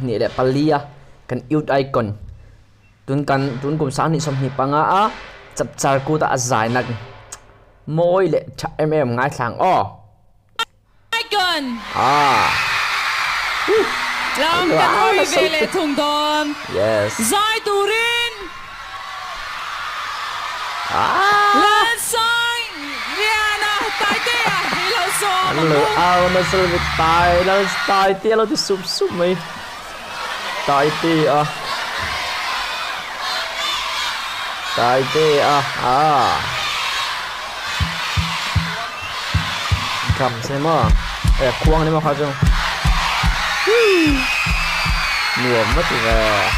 ni le palia kan youth icon tun kum sang ni som ni panga a Chapcharkut a zai nak moi le ngai thlang icon lam Wow, kan hoi that's so vele thung don yes zai turin Lalsangliana Taiteia hilo so lo ao na sel vi tai tia lo ti sup mai Taiteia cầm xem mà khuang này mà khai chung nhiều mất về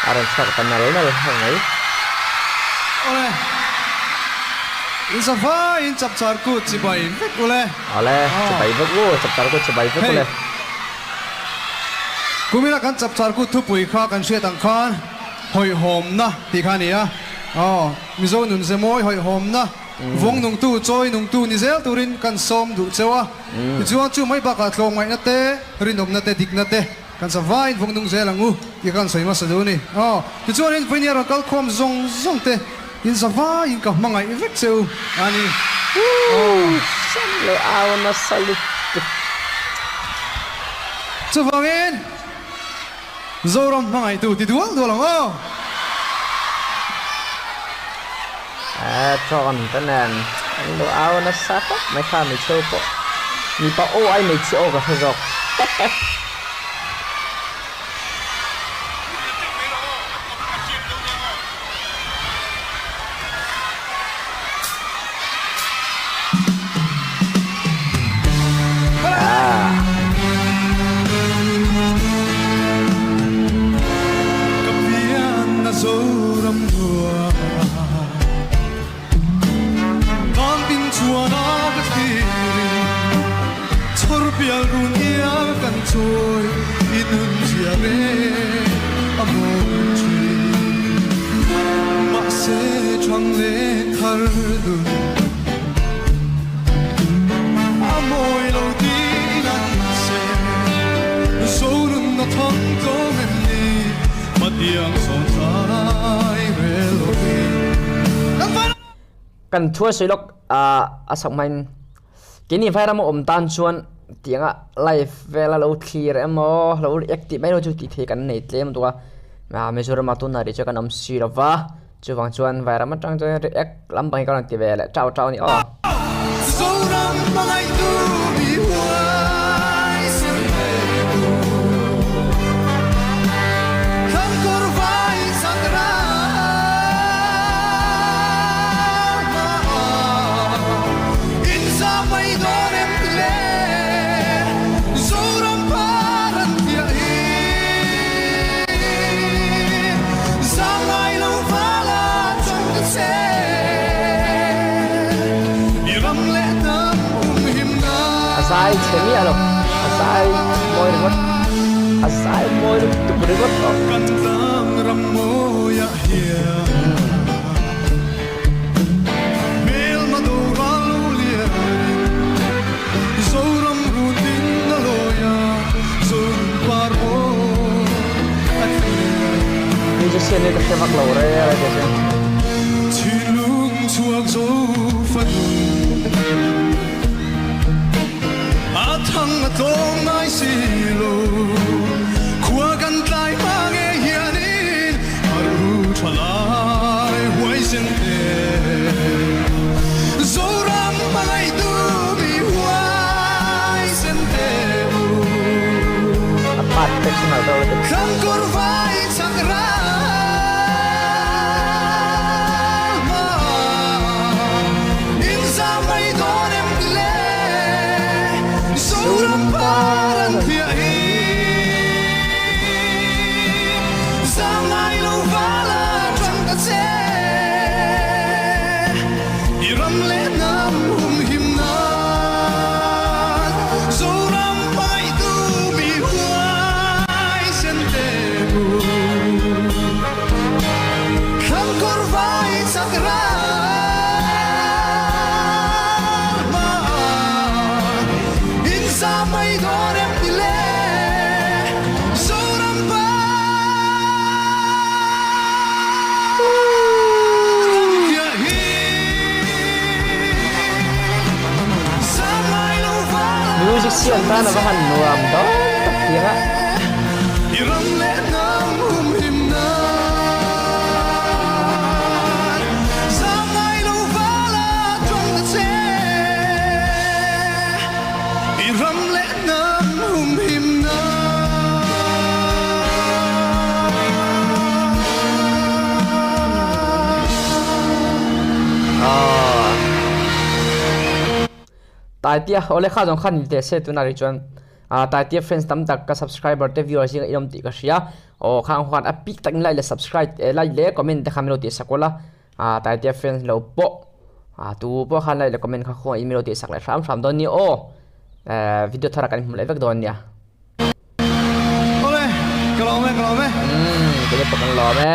aran sắc tanal na ngai ole in safa in Chapcharkut chi bai vek ole chi bai vek wo Chapcharkut chi bai vek ole kumila kan Chapcharkut thu pui kha kan hria tang khan hoi hom na ti khania mizo nun se moi hoi hom na vong nung tu choi nung tu ni zel turin kan som du chewa chuan chu mai ba ka thlong mai na te rinom na te dik na te kan sa vain vong nung zel angu ki kan soi ma sa du ni chuan in viniar kal khom zong te in sa va in ka mangai vek cheu ani sam lo ao na salut chu vangin zoram mangai tu ti dual dual tròn cái nền lo ao na sát mấy pha mình chơi po mi pa o ai mình chơi cả thôi rồi kan thua soi lok asak main kini vai ram om tan chuan tianga live vela lo clear emo lo active mai lo chu ti the kan nei tlem tua ma mezoram atun na ri cha kan am sirawa chuwang chuan vai ram atang cha react lam bai kan ti vela chau ni asai chemi alo asai moi tu berigot kantang ramoya hia mel madoralulia zoram rutin naloya zon parmo ni je sene de kemak laure ya je chilung chuak zo fatu thăng tông ai silo khua gan tai mange hianin aru chalai huai sen te zoram mangai tu bi huai sen te apat personal do kham kor vai sakra in zamai donem gle zoram paran thia hi zangai lo vala trong ta che iram le nam him na zoram pai tu mi huai sen te bu ra nó có hẳn nuông đó tất tiếng á Taiteia ole kha jong khan te se tuna ri chuan Taiteia friends tam tak ka subscriber te viewers hi inom ti ka ria o khang hwan a pic tak lai le subscribe lai le comment te khamelo ti sakola Taiteia friends lo po tu po khan lai le comment kha kho email ti sak la ram don ni o video thara kan hum le vek don nia ole kalo me ke le pakan lo me